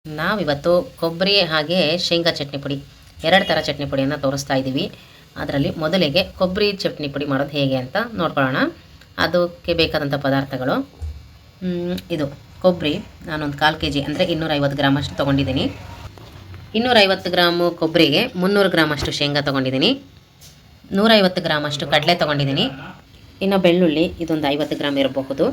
ನಾವಿವತ್ತು ಕೊಬ್ಬರಿ ಹಾಗೆ ಶೇಂಗಾ ಚಟ್ನಿ ಪುಡಿ ಎರಡು ಥರ ಚಟ್ನಿ ಪುಡಿಯನ್ನು ತೋರಿಸ್ತಾ ಇದ್ದೀವಿ. ಅದರಲ್ಲಿ ಮೊದಲಿಗೆ ಕೊಬ್ಬರಿ ಚಟ್ನಿ ಪುಡಿ ಮಾಡೋದು ಹೇಗೆ ಅಂತ ನೋಡ್ಕೊಳ್ಳೋಣ. ಅದಕ್ಕೆ ಬೇಕಾದಂಥ ಪದಾರ್ಥಗಳು ಇದು ಕೊಬ್ಬರಿ ನಾನೊಂದು 1/4 kg ಅಂದರೆ 250 ಗ್ರಾಮ್ ಅಷ್ಟು ತೊಗೊಂಡಿದ್ದೀನಿ. 250 ಗ್ರಾಮು ಕೊಬ್ಬರಿಗೆ 300 ಗ್ರಾಮ್ ಅಷ್ಟು ಶೇಂಗಾ ತೊಗೊಂಡಿದ್ದೀನಿ. 150 ಗ್ರಾಮ್ ಅಷ್ಟು ಕಡಲೆ ತೊಗೊಂಡಿದ್ದೀನಿ. ಇನ್ನು ಬೆಳ್ಳುಳ್ಳಿ ಇದೊಂದು 50 ಗ್ರಾಮ್ ಇರಬಹುದು.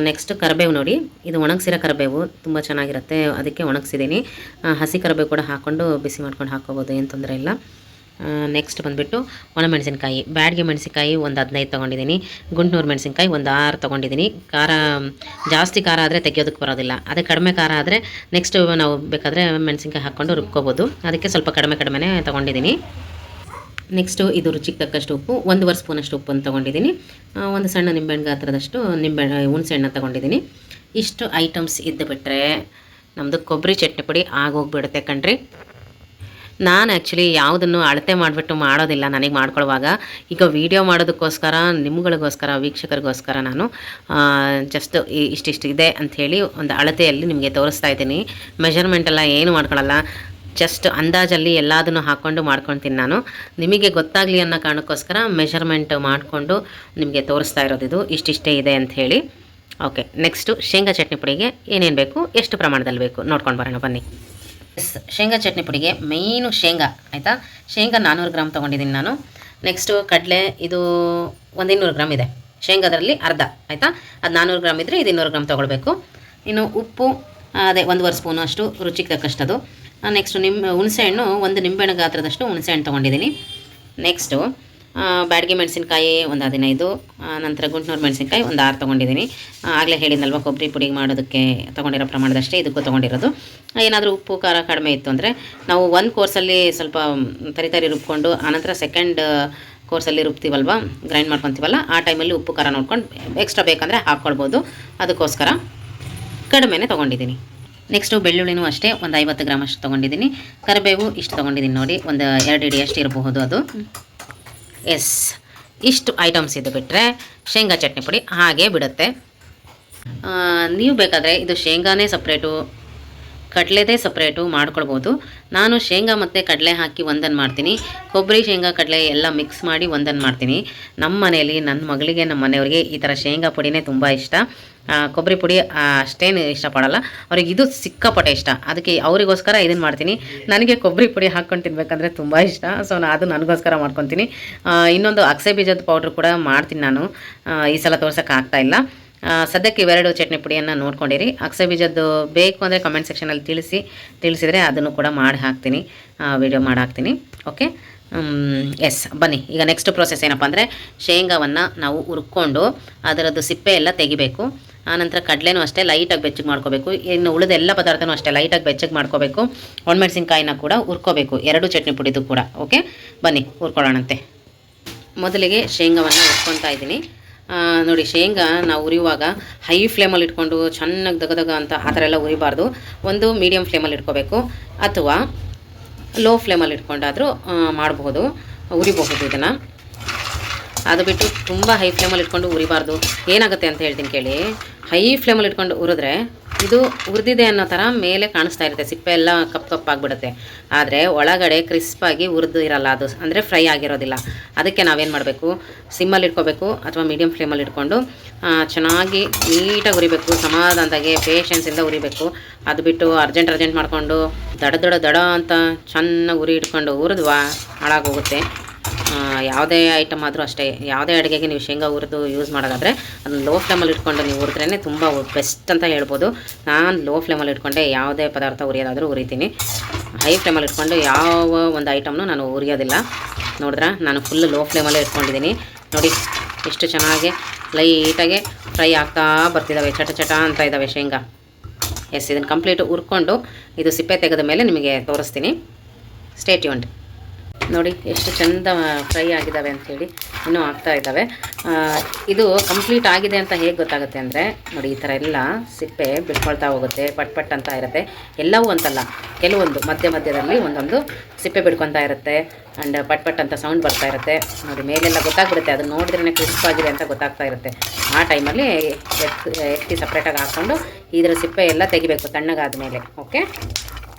ನೆಕ್ಸ್ಟ್ ಕರಿಬೇವು ನೋಡಿ, ಇದು ಒಣಗಿಸಿರೋ ಕರಿಬೇವು ತುಂಬ ಚೆನ್ನಾಗಿರುತ್ತೆ, ಅದಕ್ಕೆ ಒಣಗಿಸಿದ್ದೀನಿ. ಹಸಿ ಕರಿಬೇವು ಕೂಡ ಹಾಕ್ಕೊಂಡು ಬಿಸಿ ಮಾಡ್ಕೊಂಡು ಹಾಕ್ಕೋಬೋದು, ಏನು ತೊಂದರೆ ಇಲ್ಲ. ನೆಕ್ಸ್ಟ್ ಬಂದುಬಿಟ್ಟು ಒಣಮೆಣಸಿನ್ಕಾಯಿ, ಬ್ಯಾಡಿಗೆ ಮೆಣಸಿನ್ಕಾಯಿ ಒಂದು 15 ತೊಗೊಂಡಿದ್ದೀನಿ. ಗುಂಟೂರು ಮೆಣಸಿನ್ಕಾಯಿ ಒಂದು 6 ತೊಗೊಂಡಿದ್ದೀನಿ. ಖಾರ ಜಾಸ್ತಿ ಖಾರ ಆದರೆ ತೆಗಿಯೋದಕ್ಕೆ ಬರೋದಿಲ್ಲ, ಅದೇ ಕಡಿಮೆ ಖಾರ ಆದರೆ ನೆಕ್ಸ್ಟ್ ನಾವು ಬೇಕಾದರೆ ಮೆಣಸಿನ್ಕಾಯಿ ಹಾಕ್ಕೊಂಡು ರುಬ್ಕೋಬೋದು, ಅದಕ್ಕೆ ಸ್ವಲ್ಪ ಕಡಿಮೆನೇ ತೊಗೊಂಡಿದ್ದೀನಿ. ನೆಕ್ಸ್ಟು ಇದು ರುಚಿಗೆ ತಕ್ಕಷ್ಟು ಉಪ್ಪು, 1/2 ಸ್ಪೂನಷ್ಟು ಉಪ್ಪನ್ನು ತೊಗೊಂಡಿದ್ದೀನಿ. ಒಂದು ಸಣ್ಣ ನಿಂಬೆಹಣ್ಣು ಗಾತ್ರದಷ್ಟು ಹುಣಸೆಹಣ್ಣು ತೊಗೊಂಡಿದ್ದೀನಿ. ಇಷ್ಟು ಐಟಮ್ಸ್ ಇದ್ದು ಬಿಟ್ಟರೆ ನಮ್ಮದು ಕೊಬ್ಬರಿ ಚಟ್ನಿ ಪುಡಿ ಆಗೋಗ್ಬಿಡುತ್ತೆ ಕಣ್ರಿ. ನಾನು ಆ್ಯಕ್ಚುಲಿ ಯಾವುದನ್ನು ಅಳತೆ ಮಾಡಿಬಿಟ್ಟು ಮಾಡೋದಿಲ್ಲ ನನಗೆ ಮಾಡ್ಕೊಳ್ಳುವಾಗ. ಈಗ ವಿಡಿಯೋ ಮಾಡೋದಕ್ಕೋಸ್ಕರ, ನಿಮ್ಗಳಿಗೋಸ್ಕರ, ವೀಕ್ಷಕರಿಗೋಸ್ಕರ ನಾನು ಜಸ್ಟ್ ಇಷ್ಟಿಷ್ಟು ಇದೆ ಅಂಥೇಳಿ ಒಂದು ಅಳತೆಯಲ್ಲಿ ನಿಮಗೆ ತೋರಿಸ್ತಾ ಇದ್ದೀನಿ. ಮೆಷರ್ಮೆಂಟೆಲ್ಲ ಏನು ಮಾಡ್ಕೊಳ್ಳಲ್ಲ, ಜಸ್ಟ್ ಅಂದಾಜಲ್ಲಿ ಎಲ್ಲದನ್ನು ಹಾಕ್ಕೊಂಡು ಮಾಡ್ಕೊಳ್ತೀನಿ ನಾನು. ನಿಮಗೆ ಗೊತ್ತಾಗಲಿ ಅನ್ನೋ ಕಾರಣಕ್ಕೋಸ್ಕರ ಮೆಷರ್ಮೆಂಟ್ ಮಾಡಿಕೊಂಡು ನಿಮಗೆ ತೋರಿಸ್ತಾ ಇರೋದು, ಇಷ್ಟಿಷ್ಟೇ ಇದೆ ಅಂಥೇಳಿ. ಓಕೆ, ನೆಕ್ಸ್ಟು ಶೇಂಗಾ ಚಟ್ನಿ ಪುಡಿಗೆ ಏನೇನು ಬೇಕು, ಎಷ್ಟು ಪ್ರಮಾಣದಲ್ಲಿ ಬೇಕು ನೋಡ್ಕೊಂಡು ಬರೋಣ ಬನ್ನಿ. ಶೇಂಗಾ ಚಟ್ನಿ ಪುಡಿಗೆ ಮೇಯ್ನು ಶೇಂಗಾ, ಆಯಿತಾ. ಶೇಂಗಾ 400 ಗ್ರಾಮ್ ತೊಗೊಂಡಿದ್ದೀನಿ ನಾನು. ನೆಕ್ಸ್ಟು ಕಡಲೆ ಇದು ಒಂದು 200 ಗ್ರಾಮ್ ಇದೆ. ಶೇಂಗಾದಲ್ಲಿ ಅರ್ಧ, ಆಯಿತಾ. ಅದು 400 ಗ್ರಾಮ್ ಇದ್ದರೆ ಇದು 200 ಗ್ರಾಮ್ ತೊಗೊಳ್ಬೇಕು. ಇನ್ನು ಉಪ್ಪು ಅದೇ 1/2 ಸ್ಪೂನು ಅಷ್ಟು ರುಚಿಗೆ ತಕ್ಕಷ್ಟದು. ನೆಕ್ಸ್ಟು ಹುಣಸೆಹಣ್ಣು ಒಂದು ನಿಂಬೆಹಣ್ಣು ಗಾತ್ರದಷ್ಟು ಹುಣಸೆಹಣ್ಣು ತೊಗೊಂಡಿದ್ದೀನಿ. ನೆಕ್ಸ್ಟು ಬ್ಯಾಡಿಗೆ ಮೆಣಸಿನ್ಕಾಯಿ ಒಂದು 15, ನಂತರ ಗುಂಟೂರು ಮೆಣಸಿನ್ಕಾಯಿ ಒಂದು 6 ತೊಗೊಂಡಿದ್ದೀನಿ. ಆಗಲೇ ಹೇಳಿದ್ನಲ್ವ, ಕೊಬ್ಬರಿ ಪುಡಿಗೆ ಮಾಡೋದಕ್ಕೆ ತೊಗೊಂಡಿರೋ ಪ್ರಮಾಣದಷ್ಟೇ ಇದಕ್ಕೂ ತೊಗೊಂಡಿರೋದು. ಏನಾದರೂ ಉಪ್ಪು ಖಾರ ಕಡಿಮೆ ಇತ್ತು ಅಂದರೆ ನಾವು ಒಂದು ಕೋರ್ಸಲ್ಲಿ ಸ್ವಲ್ಪ ತರಿ ರುಬ್ಕೊಂಡು ಆನಂತರ ಸೆಕೆಂಡ್ ಕೋರ್ಸಲ್ಲಿ ರುಬ್ತೀವಲ್ವ, ಗ್ರೈಂಡ್ ಮಾಡ್ಕೊತೀವಲ್ಲ, ಆ ಟೈಮಲ್ಲಿ ಉಪ್ಪು ಖಾರ ನೋಡ್ಕೊಂಡು ಎಕ್ಸ್ಟ್ರಾ ಬೇಕಂದರೆ ಹಾಕ್ಕೊಳ್ಬೋದು. ಅದಕ್ಕೋಸ್ಕರ ಕಡಿಮೆನೇ ತೊಗೊಂಡಿದ್ದೀನಿ. ನೆಕ್ಸ್ಟು ಬೆಳ್ಳುಳ್ಳಿನೂ ಅಷ್ಟೇ ಒಂದು 50 ಗ್ರಾಮ್ ಅಷ್ಟು ತೊಗೊಂಡಿದ್ದೀನಿ. ಕರಿಬೇವು ಇಷ್ಟು ತೊಗೊಂಡಿದ್ದೀನಿ ನೋಡಿ, ಒಂದು 2 ಇಡಿ ಅಷ್ಟು ಇರಬಹುದು ಅದು. ಎಸ್, ಇಷ್ಟು ಐಟಮ್ಸ್ ಇದು ಬಿಟ್ಟರೆ ಶೇಂಗಾ ಚಟ್ನಿ ಪುಡಿ ಹಾಗೇ ಬಿಡುತ್ತೆ. ನೀವು ಬೇಕಾದರೆ ಇದು ಶೇಂಗಾನೇ ಸಪ್ರೇಟು, ಕಡಲೆದೇ ಸಪ್ರೇಟು ಮಾಡ್ಕೊಳ್ಬೋದು. ನಾನು ಶೇಂಗಾ ಮತ್ತು ಕಡಲೆ ಹಾಕಿ ಒಂದನ್ನು ಮಾಡ್ತೀನಿ, ಕೊಬ್ಬರಿ ಶೇಂಗಾ ಕಡಲೆ ಎಲ್ಲ ಮಿಕ್ಸ್ ಮಾಡಿ ಒಂದನ್ನು ಮಾಡ್ತೀನಿ. ನಮ್ಮ ಮನೆಯಲ್ಲಿ ನನ್ನ ಮಗಳಿಗೆ, ನಮ್ಮ ಮನೆಯವ್ರಿಗೆ ಈ ಥರ ಶೇಂಗಾ ಪುಡಿನೇ ತುಂಬ ಇಷ್ಟ. ಕೊಬ್ಬರಿ ಪುಡಿ ಅಷ್ಟೇನು ಇಷ್ಟಪಡಲ್ಲ, ಅವ್ರಿಗೆ ಇದು ಸಿಕ್ಕಾಪಟ್ಟೆ ಇಷ್ಟ. ಅದಕ್ಕೆ ಅವರಿಗೋಸ್ಕರ ಇದನ್ನು ಮಾಡ್ತೀನಿ. ನನಗೆ ಕೊಬ್ಬರಿ ಪುಡಿ ಹಾಕ್ಕೊಂಡು ತಿನ್ಬೇಕಂದ್ರೆ ತುಂಬ ಇಷ್ಟ, ಸೊ ಅದು ನನಗೋಸ್ಕರ ಮಾಡ್ಕೊತೀನಿ. ಇನ್ನೊಂದು ಅಗಸೆ ಬೀಜದ ಪೌಡ್ರ್ ಕೂಡ ಮಾಡ್ತೀನಿ ನಾನು, ಈ ಸಲ ತೋರ್ಸೋಕ್ಕೆ ಆಗ್ತಾಯಿಲ್ಲ. ಸದ್ಯಕ್ಕೆ ಇವೆರಡು ಚಟ್ನಿ ಪುಡಿಯನ್ನು ನೋಡ್ಕೊಂಡಿರಿ. ಅಗಸೆ ಬೀಜದ್ದು ಬೇಕು ಅಂದರೆ ಕಮೆಂಟ್ ಸೆಕ್ಷನಲ್ಲಿ ತಿಳಿಸಿದರೆ ಅದನ್ನು ಕೂಡ ಮಾಡಿ ಹಾಕ್ತೀನಿ, ವಿಡಿಯೋ ಮಾಡಿ ಹಾಕ್ತೀನಿ. ಓಕೆ, ಎಸ್, ಬನ್ನಿ. ಈಗ ನೆಕ್ಸ್ಟ್ ಪ್ರೋಸೆಸ್ ಏನಪ್ಪ ಅಂದರೆ, ಶೇಂಗಾವನ್ನು ನಾವು ಹುರ್ಕೊಂಡು ಅದರದ್ದು ಸಿಪ್ಪೆ ಎಲ್ಲ ತೆಗಿಬೇಕು. ಆನಂತರ ಕಡಲೆನೂ ಅಷ್ಟೇ ಲೈಟಾಗಿ ಬೆಚ್ಚಗೆ ಮಾಡ್ಕೋಬೇಕು. ಇನ್ನು ಉಳಿದ ಎಲ್ಲ ಪದಾರ್ಥನೂ ಅಷ್ಟೇ ಲೈಟಾಗಿ ಬೆಚ್ಚಗೆ ಮಾಡ್ಕೋಬೇಕು. ಒಣಮೆಣಸಿನ್ಕಾಯಿನ ಕೂಡ ಹುರ್ಕೋಬೇಕು, ಎರಡು ಚಟ್ನಿ ಪುಡಿದು ಕೂಡ. ಓಕೆ, ಬನ್ನಿ ಹುರ್ಕೊಳ್ಳೋಣಂತೆ. ಮೊದಲಿಗೆ ಶೇಂಗಾವನ್ನು ಹುರ್ಕೊತಾ ಇದ್ದೀನಿ ನೋಡಿ. ಶೇಂಗಾ ನಾವು ಉರಿಯುವಾಗ ಹೈ ಫ್ಲೇಮಲ್ಲಿ ಇಟ್ಕೊಂಡು ಚೆನ್ನಾಗಿ ದಗದಗ ಅಂತ ಆ ಥರ ಎಲ್ಲ ಉರಿಬಾರ್ದು. ಒಂದು ಮೀಡಿಯಮ್ ಫ್ಲೇಮಲ್ಲಿ ಇಟ್ಕೋಬೇಕು, ಅಥವಾ ಲೋ ಫ್ಲೇಮಲ್ಲಿ ಇಟ್ಕೊಂಡಾದರೂ ಮಾಡಬಹುದು, ಉರಿಬಹುದು ಇದನ್ನು. ಅದು ಬಿಟ್ಟು ತುಂಬ ಹೈ ಫ್ಲೇಮಲ್ಲಿ ಇಟ್ಕೊಂಡು ಉರಿಬಾರ್ದು. ಏನಾಗುತ್ತೆ ಅಂತ ಹೇಳ್ತೀನಿ ಕೇಳಿ. ಹೈ ಫ್ಲೇಮಲ್ಲಿ ಇಟ್ಕೊಂಡು ಉರಿದ್ರೆ ಇದು ಹುರಿದಿದೆ ಅನ್ನೋ ಥರ ಮೇಲೆ ಕಾಣಿಸ್ತಾ ಇರುತ್ತೆ, ಸಿಪ್ಪೆ ಎಲ್ಲ ಕಪ್ಪಾಗಿಬಿಡುತ್ತೆ. ಆದರೆ ಒಳಗಡೆ ಕ್ರಿಸ್ಪಾಗಿ ಹುರಿದು ಇರಲ್ಲ ಅದು, ಅಂದರೆ ಫ್ರೈ ಆಗಿರೋದಿಲ್ಲ. ಅದಕ್ಕೆ ನಾವೇನು ಮಾಡಬೇಕು, ಸಿಮ್ಮಲ್ಲಿ ಇಟ್ಕೋಬೇಕು ಅಥವಾ ಮೀಡಿಯಮ್ ಫ್ಲೇಮಲ್ಲಿ ಇಟ್ಕೊಂಡು ಚೆನ್ನಾಗಿ ನೀಟಾಗಿ ಉರಿಬೇಕು, ಸಮಾಧಾನದಾಗೆ ಪೇಷನ್ಸಿಂದ ಉರಿಬೇಕು. ಅದು ಬಿಟ್ಟು ಅರ್ಜೆಂಟ್ ಮಾಡಿಕೊಂಡು ದಡ ಅಂತ ಚೆನ್ನಾಗಿ ಉರಿ ಇಟ್ಕೊಂಡು ಹುರಿದ್ವಾ ಹಾಳಾಗೋಗುತ್ತೆ. ಯಾವುದೇ ಐಟಮ್ ಆದರೂ ಅಷ್ಟೇ, ಯಾವುದೇ ಅಡುಗೆಗೆ ನೀವು ಶೇಂಗಾ ಹುರಿದು ಯೂಸ್ ಮಾಡೋದಾದರೆ ಅದನ್ನು ಲೋ ಫ್ಲೇಮಲ್ಲಿ ಇಟ್ಕೊಂಡು ನೀವು ಹುರಿದ್ರೇ ತುಂಬ ಬೆಸ್ಟ್ ಅಂತ ಹೇಳ್ಬೋದು. ನಾನು ಲೋ ಫ್ಲೇಮಲ್ಲಿ ಇಟ್ಕೊಂಡೆ ಯಾವುದೇ ಪದಾರ್ಥ ಉರಿಯೋದಾದರೂ ಉರಿತೀನಿ. ಹೈ ಫ್ಲೇಮಲ್ಲಿ ಇಟ್ಕೊಂಡು ಯಾವ ಒಂದು ಐಟಮ್ನು ನಾನು ಉರಿಯೋದಿಲ್ಲ. ನೋಡಿದ್ರೆ ನಾನು ಫುಲ್ ಲೋ ಫ್ಲೇಮಲ್ಲೇ ಇಟ್ಕೊಂಡಿದ್ದೀನಿ ನೋಡಿ. ಎಷ್ಟು ಚೆನ್ನಾಗಿ ಲೈಟಾಗೆ ಫ್ರೈ ಆಗ್ತಾ ಬರ್ತಿದ್ದಾವೆ, ಚಟ ಅಂತ ಇದ್ದಾವೆ ಶೇಂಗಾ. ಎಸ್, ಇದನ್ನು ಕಂಪ್ಲೀಟು ಹುರ್ಕೊಂಡು ಇದು ಸಿಪ್ಪೆ ತೆಗೆದ ಮೇಲೆ ನಿಮಗೆ ತೋರಿಸ್ತೀನಿ. Stay tuned. ನೋಡಿ ಎಷ್ಟು ಚೆಂದ ಫ್ರೈ ಆಗಿದ್ದಾವೆ ಅಂಥೇಳಿ ಇನ್ನೂ ಆಗ್ತಾ ಇದ್ದಾವೆ. ಇದು ಕಂಪ್ಲೀಟ್ ಆಗಿದೆ ಅಂತ ಹೇಗೆ ಗೊತ್ತಾಗುತ್ತೆ ಅಂದರೆ ನೋಡಿ, ಈ ಥರ ಎಲ್ಲ ಸಿಪ್ಪೆ ಬಿಟ್ಕೊಳ್ತಾ ಹೋಗುತ್ತೆ, ಪಟ್ ಪಟ್ ಅಂತ ಇರುತ್ತೆ. ಎಲ್ಲವೂ ಅಂತಲ್ಲ, ಕೆಲವೊಂದು ಮಧ್ಯದಲ್ಲಿ ಒಂದೊಂದು ಸಿಪ್ಪೆ ಬಿಡ್ಕೊತಾ ಇರುತ್ತೆ ಆ್ಯಂಡ್ ಪಟ್ ಪಟ್ ಅಂತ ಸೌಂಡ್ ಬರ್ತಾ ಇರುತ್ತೆ. ನೋಡಿ ಮೇಲೆಲ್ಲ ಗೊತ್ತಾಗ್ಬಿಡುತ್ತೆ, ಅದನ್ನು ನೋಡಿದ್ರೇ ಕ್ರಿಸ್ಪ್ ಆಗಿದೆ ಅಂತ ಗೊತ್ತಾಗ್ತಾ ಇರುತ್ತೆ. ಆ ಟೈಮಲ್ಲಿ ಎತ್ತಿ ಸಪ್ರೇಟಾಗಿ ಹಾಕ್ಕೊಂಡು ಇದರ ಸಿಪ್ಪೆ ಎಲ್ಲ ತೆಗಿಬೇಕು ತಣ್ಣಗಾದ ಮೇಲೆ. ಓಕೆ,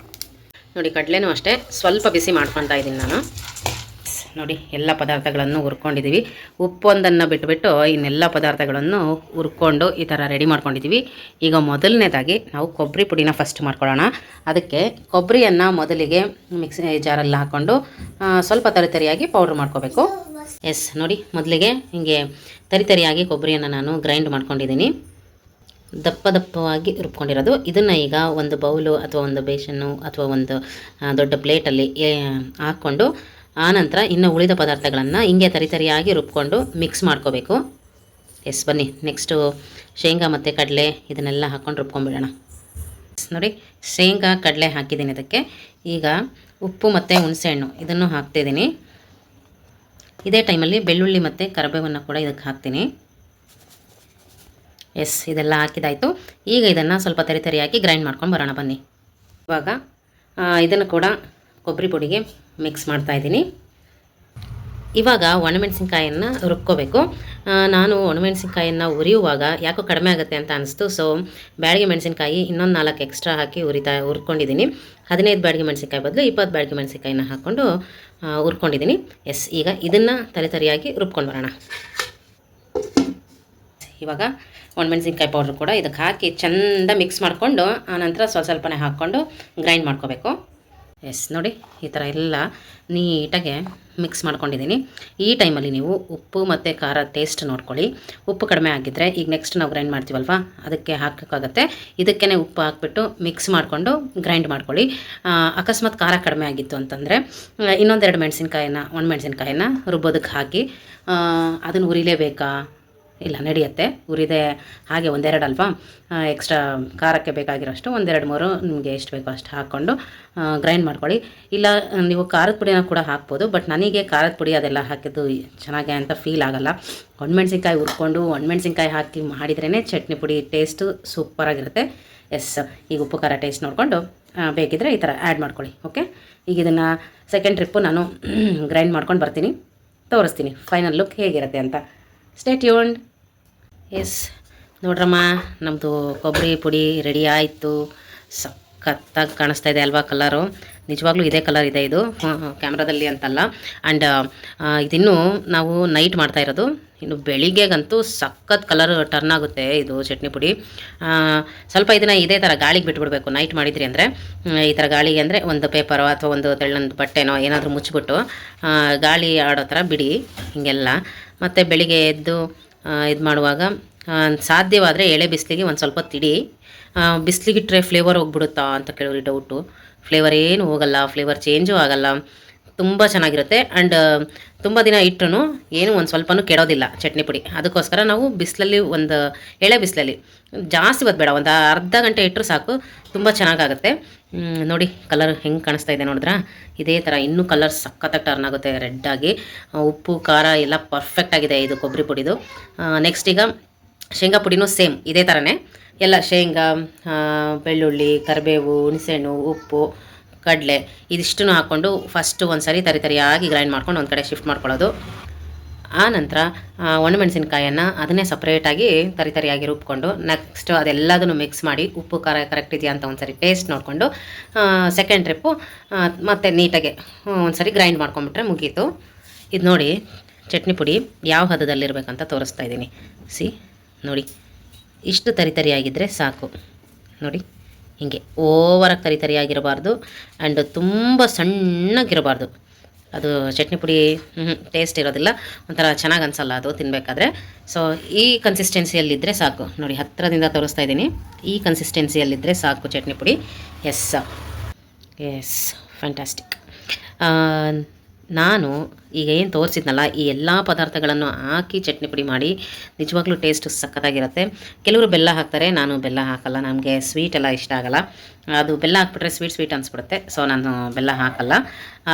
ನೋಡಿ ಕಡಲೆನೂ ಅಷ್ಟೇ ಸ್ವಲ್ಪ ಬಿಸಿ ಮಾಡ್ಕೊತಾ ಇದ್ದೀನಿ ನಾನು. ನೋಡಿ ಎಲ್ಲ ಪದಾರ್ಥಗಳನ್ನು ಹುರ್ಕೊಂಡಿದ್ದೀವಿ. ಉಪ್ಪೊಂದನ್ನು ಬಿಟ್ಟುಬಿಟ್ಟು ಇನ್ನೆಲ್ಲ ಪದಾರ್ಥಗಳನ್ನು ಹುರ್ಕೊಂಡು ಈ ಥರ ರೆಡಿ ಮಾಡ್ಕೊಂಡಿದ್ದೀವಿ. ಈಗ ಮೊದಲನೇದಾಗಿ ನಾವು ಕೊಬ್ಬರಿ ಪುಡಿನ ಫಸ್ಟ್ ಮಾಡ್ಕೊಳ್ಳೋಣ. ಅದಕ್ಕೆ ಕೊಬ್ಬರಿಯನ್ನು ಮೊದಲಿಗೆ ಮಿಕ್ಸಿ ಜಾರಲ್ಲಿ ಹಾಕ್ಕೊಂಡು ಸ್ವಲ್ಪ ತರಿಯಾಗಿ ಪೌಡ್ರ್ ಮಾಡ್ಕೋಬೇಕು. ಎಸ್, ನೋಡಿ ಮೊದಲಿಗೆ ಹಿಂಗೆ ತರಿಯಾಗಿ ಕೊಬ್ಬರಿಯನ್ನು ನಾನು ಗ್ರೈಂಡ್ ಮಾಡ್ಕೊಂಡಿದ್ದೀನಿ. ದಪ್ಪವಾಗಿ ರುಬ್ಕೊಂಡಿರೋದು. ಇದನ್ನು ಈಗ ಒಂದು ಬೌಲು ಅಥವಾ ಒಂದು ಬೇಸನ್ನು ಅಥವಾ ಒಂದು ದೊಡ್ಡ ಪ್ಲೇಟಲ್ಲಿ ಹಾಕ್ಕೊಂಡು ಆನಂತರ ಇನ್ನು ಉಳಿದ ಪದಾರ್ಥಗಳನ್ನು ಹಿಂಗೆ ತರಿಯಾಗಿ ರುಬ್ಕೊಂಡು ಮಿಕ್ಸ್ ಮಾಡ್ಕೋಬೇಕು. ಎಸ್, ಬನ್ನಿ ನೆಕ್ಸ್ಟು ಶೇಂಗಾ ಮತ್ತು ಕಡಲೆ ಇದನ್ನೆಲ್ಲ ಹಾಕ್ಕೊಂಡು ರುಬ್ಕೊಂಡ್ಬಿಡೋಣ. ನೋಡಿ ಶೇಂಗಾ ಕಡಲೆ ಹಾಕಿದ್ದೀನಿ. ಅದಕ್ಕೆ ಈಗ ಉಪ್ಪು ಮತ್ತು ಹುಣಸೆಹಣ್ಣು ಇದನ್ನು ಹಾಕ್ತಿದ್ದೀನಿ. ಇದೇ ಟೈಮಲ್ಲಿ ಬೆಳ್ಳುಳ್ಳಿ ಮತ್ತು ಕರಿಬೇವನ್ನು ಕೂಡ ಇದಕ್ಕೆ ಹಾಕ್ತೀನಿ. ಎಸ್, ಇದೆಲ್ಲ ಹಾಕಿದಾಯಿತು. ಈಗ ಇದನ್ನು ಸ್ವಲ್ಪ ತರಿಯಾಗಿ ಗ್ರೈಂಡ್ ಮಾಡ್ಕೊಂಡು ಬರೋಣ ಬನ್ನಿ. ಇವಾಗ ಇದನ್ನು ಕೂಡ ಕೊಬ್ಬರಿ ಪುಡಿಗೆ ಮಿಕ್ಸ್ ಮಾಡ್ತಾಯಿದ್ದೀನಿ. ಇವಾಗ ಒಣಮೆಣಸಿನ್ಕಾಯನ್ನು ರುಬ್ಕೋಬೇಕು. ನಾನು ಒಣಮೆಣಸಿನ್ಕಾಯನ್ನು ಉರಿಯುವಾಗ ಯಾಕೋ ಕಡಿಮೆ ಆಗುತ್ತೆ ಅಂತ ಅನಿಸ್ತು. ಸೊ ಬ್ಯಾಡಗಿ ಮೆಣಸಿನ್ಕಾಯಿ ಇನ್ನೊಂದು 4 ಎಕ್ಸ್ಟ್ರಾ ಹಾಕಿ ಹುರ್ಕೊಂಡಿದ್ದೀನಿ. 15 ಬ್ಯಾಡಗಿ ಮೆಣಸಿನ್ಕಾಯಿ ಬದಲು 20 ಬ್ಯಾಡಗಿ ಮೆಣಸಿನ್ಕಾಯಿನ ಹಾಕ್ಕೊಂಡು ಹುರ್ಕೊಂಡಿದ್ದೀನಿ. ಎಸ್, ಈಗ ಇದನ್ನು ತರಿಯಾಗಿ ರುಬ್ಕೊಂಡು ಬರೋಣ. ಇವಾಗ ಒಣಮೆಣಸಿನ್ಕಾಯಿ ಪೌಡ್ರ್ ಕೂಡ ಇದಕ್ಕೆ ಹಾಕಿ ಚೆಂದ ಮಿಕ್ಸ್ ಮಾಡಿಕೊಂಡು ಆನಂತರ ಸ್ವಲ್ಪನೇ ಹಾಕ್ಕೊಂಡು ಗ್ರೈಂಡ್ ಮಾಡ್ಕೋಬೇಕು. ಎಸ್, ನೋಡಿ ಈ ಥರ ಎಲ್ಲ ನೀಟಾಗೆ ಮಿಕ್ಸ್ ಮಾಡ್ಕೊಂಡಿದ್ದೀನಿ. ಈ ಟೈಮಲ್ಲಿ ನೀವು ಉಪ್ಪು ಮತ್ತು ಖಾರ ಟೇಸ್ಟ್ ನೋಡ್ಕೊಳ್ಳಿ. ಉಪ್ಪು ಕಡಿಮೆ ಆಗಿದ್ದರೆ ಈಗ ನೆಕ್ಸ್ಟ್ ನಾವು ಗ್ರೈಂಡ್ ಮಾಡ್ತೀವಲ್ವ ಅದಕ್ಕೆ ಹಾಕೋಕ್ಕಾಗತ್ತೆ. ಇದಕ್ಕೇ ಉಪ್ಪು ಹಾಕ್ಬಿಟ್ಟು ಮಿಕ್ಸ್ ಮಾಡಿಕೊಂಡು ಗ್ರೈಂಡ್ ಮಾಡ್ಕೊಳ್ಳಿ. ಅಕಸ್ಮಾತ್ ಖಾರ ಕಡಿಮೆ ಆಗಿತ್ತು ಅಂತಂದರೆ ಇನ್ನೊಂದೆರಡು ಒಣಮೆಣಸಿನ್ಕಾಯಿನ ರುಬ್ಬೋದಕ್ಕೆ ಹಾಕಿ ಅದನ್ನು ಉರಿಲೇಬೇಕಾ? ಇಲ್ಲ, ನಡೆಯುತ್ತೆ. ಉರಿದೆ ಹಾಗೆ ಒಂದೆರಡು ಅಲ್ವಾ, ಎಕ್ಸ್ಟ್ರಾ ಖಾರಕ್ಕೆ ಬೇಕಾಗಿರೋಷ್ಟು 1-2-3 ನಿಮಗೆ ಎಷ್ಟು ಬೇಕೋ ಅಷ್ಟು ಹಾಕ್ಕೊಂಡು ಗ್ರೈಂಡ್ ಮಾಡ್ಕೊಳ್ಳಿ. ಇಲ್ಲ ನೀವು ಖಾರದ ಪುಡಿನ ಕೂಡ ಹಾಕ್ಬೋದು, ಬಟ್ ನನಗೆ ಖಾರದ ಪುಡಿ ಅದೆಲ್ಲ ಹಾಕಿದ್ದು ಚೆನ್ನಾಗೆ ಅಂತ ಫೀಲ್ ಆಗೋಲ್ಲ. ಒಣಮೆಣಸಿನ್ಕಾಯಿ ಹುರ್ಕೊಂಡು ಒಣಮೆಣಸಿನ್ಕಾಯಿ ಹಾಕಿ ಮಾಡಿದ್ರೇ ಚಟ್ನಿ ಪುಡಿ ಟೇಸ್ಟು ಸೂಪರಾಗಿರುತ್ತೆ. ಎಸ್, ಈಗ ಉಪ್ಪು ಖಾರ ಟೇಸ್ಟ್ ನೋಡಿಕೊಂಡು ಬೇಕಿದ್ದರೆ ಈ ಥರ ಆ್ಯಡ್ ಮಾಡ್ಕೊಳ್ಳಿ. ಓಕೆ, ಈಗ ಇದನ್ನು ಸೆಕೆಂಡ್ ಟ್ರಿಪ್ಪು ನಾನು ಗ್ರೈಂಡ್ ಮಾಡ್ಕೊಂಡು ಬರ್ತೀನಿ, ತೋರಿಸ್ತೀನಿ ಫೈನಲ್ ಲುಕ್ ಹೇಗಿರುತ್ತೆ ಅಂತ. Stay tuned. ಎಸ್, ನೋಡ್ರಮ್ಮ ನಮ್ಮದು ಕೊಬ್ಬರಿ ಪುಡಿ ರೆಡಿ ಆಯಿತು. ಸಖತ್ತಾಗಿ ಕಾಣಿಸ್ತಾ ಇದೆ ಅಲ್ವಾ ಕಲರು? ನಿಜವಾಗ್ಲೂ ಇದೇ ಕಲರ್ ಇದೆ ಇದು, ಕ್ಯಾಮ್ರಾದಲ್ಲಿ ಅಂತಲ್ಲ. ಆ್ಯಂಡ್ ಇದಿನ್ನೂ ನಾವು ನೈಟ್ ಮಾಡ್ತಾ ಇರೋದು. ಇನ್ನು ಬೆಳಿಗ್ಗೆಗಂತೂ ಸಖತ್ ಕಲರ್ ಟರ್ನ್ ಆಗುತ್ತೆ ಇದು ಚಟ್ನಿ ಪುಡಿ. ಸ್ವಲ್ಪ ಇದನ್ನು ಇದೇ ಥರ ಗಾಳಿಗೆ ಬಿಟ್ಬಿಡ್ಬೇಕು ನೈಟ್ ಮಾಡಿದ್ರಿ ಅಂದರೆ. ಈ ಥರ ಗಾಳಿಗೆ ಅಂದರೆ ಒಂದು ಪೇಪರೋ ಅಥವಾ ಒಂದು ತೆಳ್ಳಂದು ಬಟ್ಟೆನೋ ಏನಾದರೂ ಮುಚ್ಚಿಬಿಟ್ಟು ಗಾಳಿ ಆಡೋ ಥರ ಬಿಡಿ ಹೀಗೆಲ್ಲ. ಮತ್ತು ಬೆಳಿಗ್ಗೆ ಎದ್ದು ಇದು ಮಾಡುವಾಗ ಸಾಧ್ಯವಾದರೆ ಎಳೆ ಬಿಸಿಲಿಗೆ ಒಂದು ಸ್ವಲ್ಪ ತಿಡಿ. ಬಿಸಿಲಿಗಿಟ್ರೆ ಫ್ಲೇವರ್ ಹೋಗ್ಬಿಡುತ್ತಾ ಅಂತ ಕೆಲವ್ರಿಗೆ ಡೌಟು. ಫ್ಲೇವರ್ ಏನು ಹೋಗಲ್ಲ, ಫ್ಲೇವರ್ ಚೇಂಜು ಆಗೋಲ್ಲ, ತುಂಬ ಚೆನ್ನಾಗಿರುತ್ತೆ. ಆ್ಯಂಡ್ ತುಂಬ ದಿನ ಇಟ್ಟರು ಏನು ಒಂದು ಸ್ವಲ್ಪನೂ ಕೆಡೋದಿಲ್ಲ ಚಟ್ನಿ ಪುಡಿ. ಅದಕ್ಕೋಸ್ಕರ ನಾವು ಬಿಸಿಲಲ್ಲಿ ಒಂದು ಎಳೆ ಬಿಸಿಲಲ್ಲಿ ಜಾಸ್ತಿ ಹೊತ್ತು ಬೇಡ, ಒಂದು ಅರ್ಧ ಗಂಟೆ ಇಟ್ಟರು ಸಾಕು, ತುಂಬ ಚೆನ್ನಾಗಾಗುತ್ತೆ. ನೋಡಿ ಕಲರ್ ಹೆಂಗೆ ಕಾಣಿಸ್ತಾ ಇದೆ ನೋಡಿದ್ರಾ? ಇದೇ ಥರ ಇನ್ನೂ ಕಲರ್ ಸಖತ್ತಾಗಿ ಟರ್ನ್ ಆಗುತ್ತೆ ರೆಡ್ಡಾಗಿ. ಉಪ್ಪು ಖಾರ ಎಲ್ಲ ಪರ್ಫೆಕ್ಟಾಗಿದೆ ಇದು ಕೊಬ್ಬರಿ ಪುಡಿದು. ನೆಕ್ಸ್ಟ್ ಈಗ ಶೇಂಗಾ ಪುಡಿನೂ ಸೇಮ್ ಇದೇ ಥರನೇ ಎಲ್ಲ ಶೇಂಗಾ, ಬೆಳ್ಳುಳ್ಳಿ, ಕರಿಬೇವು, ಹುಣಸೆಹಣ್ಣು, ಉಪ್ಪು, ಕಡಲೆ ಇದಿಷ್ಟನ್ನು ಹಾಕ್ಕೊಂಡು ಫಸ್ಟು ಒಂದು ಸರಿ ತರಿಯಾಗಿ ಗ್ರೈಂಡ್ ಮಾಡ್ಕೊಂಡು ಒಂದು ಕಡೆ ಶಿಫ್ಟ್ ಮಾಡ್ಕೊಳ್ಳೋದು. ಆ ನಂತರ ಒಣಮೆಣಸಿನ್ಕಾಯನ್ನು ಅದನ್ನೇ ಸಪ್ರೇಟಾಗಿ ತರಿಯಾಗಿ ರುಬ್ಕೊಂಡು ನೆಕ್ಸ್ಟ್ ಅದೆಲ್ಲದನ್ನು ಮಿಕ್ಸ್ ಮಾಡಿ ಉಪ್ಪು ಖಾರ ಕರೆಕ್ಟ್ ಇದೆಯಾ ಅಂತ ಒಂದು ಸರಿ ಟೇಸ್ಟ್ ನೋಡಿಕೊಂಡು ಸೆಕೆಂಡ್ ಟ್ರಿಪ್ಪು ಮತ್ತು ನೀಟಾಗಿ ಒಂದು ಸರಿ ಗ್ರೈಂಡ್ ಮಾಡ್ಕೊಂಬಿಟ್ರೆ ಮುಗೀತು. ಇದು ನೋಡಿ ಚಟ್ನಿ ಪುಡಿ ಯಾವ ಹದದಲ್ಲಿರಬೇಕಂತ ತೋರಿಸ್ತಾ ಇದ್ದೀನಿ. ನೋಡಿ ಇಷ್ಟು ತರಿಯಾಗಿದ್ದರೆ ಸಾಕು. ನೋಡಿ ಹೀಗೆ ಓವರಾಗಿ ತರಿಯಾಗಿರಬಾರ್ದು ಆ್ಯಂಡ್ ತುಂಬ ಸಣ್ಣಗಿರಬಾರ್ದು. ಅದು ಚಟ್ನಿ ಪುಡಿ ಟೇಸ್ಟ್ ಇರೋದಿಲ್ಲ, ಒಂಥರ ಚೆನ್ನಾಗಿ ಅನಿಸಲ್ಲ ಅದು ತಿನ್ನಬೇಕಾದ್ರೆ. ಸೊ ಈ ಕನ್ಸಿಸ್ಟೆನ್ಸಿಯಲ್ಲಿದ್ದರೆ ಸಾಕು. ನೋಡಿ ಹತ್ತಿರದಿಂದ ತೋರಿಸ್ತಾ ಇದ್ದೀನಿ, ಈ ಕನ್ಸಿಸ್ಟೆನ್ಸಿಯಲ್ಲಿದ್ದರೆ ಸಾಕು ಚಟ್ನಿ ಪುಡಿ. Yes fantastic. ನಾನು ಈಗ ಏನು ತೋರಿಸಿದ್ನಲ್ಲ ಈ ಎಲ್ಲ ಪದಾರ್ಥಗಳನ್ನು ಹಾಕಿ ಚಟ್ನಿ ಪುಡಿ ಮಾಡಿ ನಿಜವಾಗ್ಲೂ ಟೇಸ್ಟು ಸಖತ್ತಾಗಿರುತ್ತೆ. ಕೆಲವರು ಬೆಲ್ಲ ಹಾಕ್ತಾರೆ, ನಾನು ಬೆಲ್ಲ ಹಾಕಲ್ಲ, ನಮಗೆ ಸ್ವೀಟ್ ಎಲ್ಲ ಇಷ್ಟ ಆಗಲ್ಲ. ಅದು ಬೆಲ್ಲ ಹಾಕ್ಬಿಟ್ರೆ ಸ್ವೀಟ್ ಅನಿಸ್ಬಿಡುತ್ತೆ, ಸೊ ನಾನು ಬೆಲ್ಲ ಹಾಕಲ್ಲ.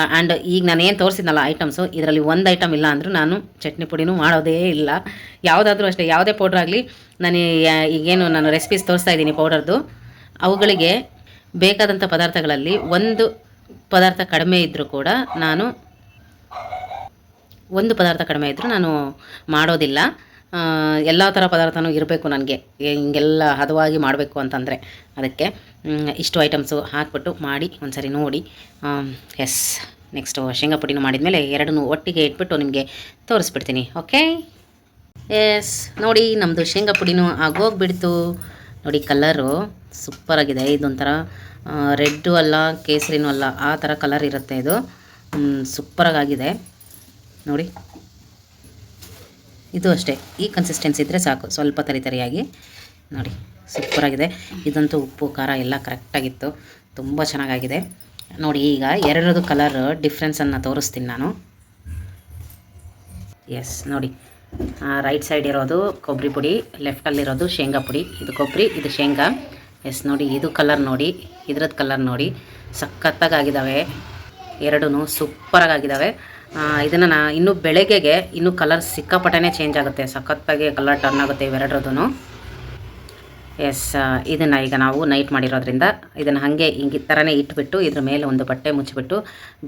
ಆ್ಯಂಡ್ ಈಗ ನಾನು ಏನು ತೋರಿಸಿದ್ನಲ್ಲ ಐಟಮ್ಸು, ಇದರಲ್ಲಿ ಒಂದು ಐಟಮ್ ಇಲ್ಲ ಅಂದರೂ ನಾನು ಚಟ್ನಿ ಪುಡಿನೂ ಮಾಡೋದೇ ಇಲ್ಲ. ಯಾವುದಾದ್ರೂ ಅಷ್ಟೇ, ಯಾವುದೇ ಪೌಡ್ರ್ ಆಗಲಿ, ನಾನು ಈಗೇನು ನಾನು ರೆಸಿಪೀಸ್ ತೋರಿಸ್ತಾ ಇದ್ದೀನಿ ಪೌಡರ್ದು, ಅವುಗಳಿಗೆ ಬೇಕಾದಂಥ ಪದಾರ್ಥಗಳಲ್ಲಿ ಒಂದು ಪದಾರ್ಥ ಕಡಿಮೆ ಇದ್ದರೂ ಕೂಡ ನಾನು ಮಾಡೋದಿಲ್ಲ. ಎಲ್ಲ ಥರ ಪದಾರ್ಥನೂ ಇರಬೇಕು ನನಗೆ, ಹಿಂಗೆಲ್ಲ ಹದವಾಗಿ ಮಾಡಬೇಕು ಅಂತಂದರೆ. ಅದಕ್ಕೆ ಇಷ್ಟು ಐಟಮ್ಸು ಹಾಕ್ಬಿಟ್ಟು ಮಾಡಿ ಒಂದು ಸರಿ ನೋಡಿ. ಎಸ್, ನೆಕ್ಸ್ಟು ಶೇಂಗಾ ಪುಡಿನೂ ಮಾಡಿದ್ಮೇಲೆ ಎರಡನ್ನೂ ಒಟ್ಟಿಗೆ ಇಟ್ಬಿಟ್ಟು ನಿಮಗೆ ತೋರಿಸ್ಬಿಡ್ತೀನಿ. ಓಕೆ, ಎಸ್ ನೋಡಿ, ನಮ್ಮದು ಶೇಂಗಾ ಪುಡಿನೂ ಆಗೋಗ್ಬಿಡ್ತು. ನೋಡಿ, ಕಲರು ಸೂಪರಾಗಿದೆ. ಇದೊಂಥರ ರೆಡ್ಡು ಅಲ್ಲ, ಕೇಸರಿನೂ ಅಲ್ಲ, ಆ ಥರ ಕಲರ್ ಇರುತ್ತೆ ಇದು. ಸೂಪರಾಗಿದೆ ನೋಡಿ. ಇದು ಅಷ್ಟೇ, ಈ ಕನ್ಸಿಸ್ಟೆನ್ಸಿ ಇದ್ದರೆ ಸಾಕು, ಸ್ವಲ್ಪ ತರಿಯಾಗಿ ನೋಡಿ, ಸೂಪರಾಗಿದೆ. ಇದಂತೂ ಉಪ್ಪು ಖಾರ ಎಲ್ಲ ಕರೆಕ್ಟಾಗಿತ್ತು, ತುಂಬ ಚೆನ್ನಾಗಾಗಿದೆ ನೋಡಿ. ಈಗ ಎರಡರದ್ದು ಕಲರ್ ಡಿಫ್ರೆನ್ಸನ್ನು ತೋರಿಸ್ತೀನಿ ನಾನು. ಎಸ್ ನೋಡಿ, ರೈಟ್ ಸೈಡ್ ಇರೋದು ಕೊಬ್ಬರಿ ಪುಡಿ, ಲೆಫ್ಟಲ್ಲಿರೋದು ಶೇಂಗಾ ಪುಡಿ. ಇದು ಕೊಬ್ಬರಿ, ಇದು ಶೇಂಗಾ. ಎಸ್ ನೋಡಿ, ಇದು ಕಲರ್ ನೋಡಿ, ಇದ್ರದ್ದು ಕಲರ್ ನೋಡಿ, ಸಖತ್ತಾಗಿದ್ದಾವೆ ಎರಡೂ, ಸೂಪರಾಗಿದ್ದಾವೆ. ಇದನ್ನು ಇನ್ನೂ ಬೆಳಗ್ಗೆಗೆ ಇನ್ನೂ ಕಲರ್ ಸಿಕ್ಕಾಪಟ್ಟೆ ಚೇಂಜ್ ಆಗುತ್ತೆ, ಸಖತ್ತಾಗಿ ಕಲರ್ ಟರ್ನ್ ಆಗುತ್ತೆ ಇವೆರಡರದ್ದು. ಎಸ್, ಇದನ್ನು ಈಗ ನಾವು ನೈಟ್ ಮಾಡಿರೋದ್ರಿಂದ ಇದನ್ನು ಹಾಗೆ ಹಿಂಗೆ ಥರನೇ ಇಟ್ಬಿಟ್ಟು ಇದ್ರ ಮೇಲೆ ಒಂದು ಬಟ್ಟೆ ಮುಚ್ಚಿಬಿಟ್ಟು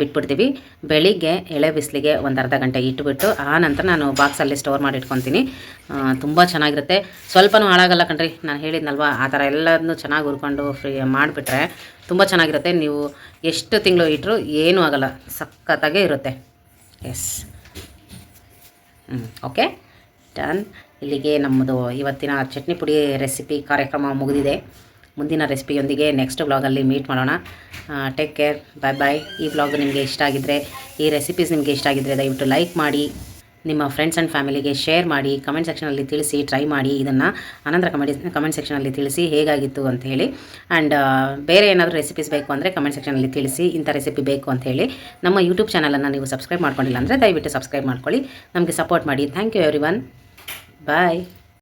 ಬಿಟ್ಬಿಡ್ತೀವಿ. ಬೆಳಿಗ್ಗೆ ಎಳೆ ಬಿಸಿಲಿಗೆ ಒಂದು ಅರ್ಧ ಗಂಟೆ ಇಟ್ಬಿಟ್ಟು ಆ ನಂತರ ನಾನು ಬಾಕ್ಸಲ್ಲಿ ಸ್ಟೋರ್ ಮಾಡಿ ಇಟ್ಕೊತೀನಿ. ತುಂಬ ಚೆನ್ನಾಗಿರುತ್ತೆ, ಸ್ವಲ್ಪನೂ ಹಾಳಾಗಲ್ಲ ಕಣ್ರಿ. ನಾನು ಹೇಳಿದ್ನಲ್ವ, ಆ ಥರ ಎಲ್ಲದನ್ನೂ ಚೆನ್ನಾಗಿ ಹುರ್ಕೊಂಡು ಫ್ರೀ ಮಾಡಿಬಿಟ್ರೆ ತುಂಬ ಚೆನ್ನಾಗಿರುತ್ತೆ. ನೀವು ಎಷ್ಟು ತಿಂಗಳು ಇಟ್ಟರು ಏನೂ ಆಗಲ್ಲ, ಸಖತ್ತಾಗೇ ಇರುತ್ತೆ. Yes, okay, done. ಇಲ್ಲಿಗೆ ನಮ್ಮದು ಇವತ್ತಿನ ಚಟ್ನಿ ಪುಡಿ ರೆಸಿಪಿ ಕಾರ್ಯಕ್ರಮ ಮುಗಿದಿದೆ. ಮುಂದಿನ ರೆಸಿಪಿಯೊಂದಿಗೆ ನೆಕ್ಸ್ಟ್ ವ್ಲಾಗಲ್ಲಿ ಮೀಟ್ ಮಾಡೋಣ. Take care, bye bye. ಈ ವ್ಲಾಗ್ ನಿಮಗೆ ಇಷ್ಟ ಆಗಿದ್ದರೆ, ಈ ರೆಸಿಪೀಸ್ ನಿಮಗೆ ಇಷ್ಟ ಆಗಿದ್ದರೆ ದಯವಿಟ್ಟು ಲೈಕ್ ಮಾಡಿ, ನಿಮ್ಮ ಫ್ರೆಂಡ್ಸ್ ಆ್ಯಂಡ್ ಫ್ಯಾಮಿಲಿಗೆ ಶೇರ್ ಮಾಡಿ, ಕಮೆಂಟ್ ಸೆಕ್ಷನಲ್ಲಿ ತಿಳಿಸಿ, ಟ್ರೈ ಮಾಡಿ ಇದನ್ನು. ಅನಂತರ ಕಮೆಂಟ್ ಸೆಕ್ಷನಲ್ಲಿ ತಿಳಿಸಿ ಹೇಗಾಗಿತ್ತು ಅಂತ ಹೇಳಿ. ಆ್ಯಂಡ್ ಬೇರೆ ಏನಾದರೂ ರೆಸಿಪೀಸ್ ಬೇಕು ಅಂದರೆ ಕಮೆಂಟ್ ಸೆಕ್ಷನಲ್ಲಿ ತಿಳಿಸಿ, ಇಂಥ ರೆಸಿಪಿ ಬೇಕು ಅಂತ ಹೇಳಿ. ನಮ್ಮ ಯೂಟ್ಯೂಬ್ ಚಾನಲನ್ನು ನೀವು ಸಬ್ಸ್ಕ್ರೈಬ್ ಮಾಡ್ಕೊಂಡಿಲ್ಲ ಅಂದರೆ ದಯವಿಟ್ಟು ಸಬ್ಸ್ಕ್ರೈಬ್ ಮಾಡ್ಕೊಳ್ಳಿ, ನಮಗೆ ಸಪೋರ್ಟ್ ಮಾಡಿ. Thank you everyone, bye.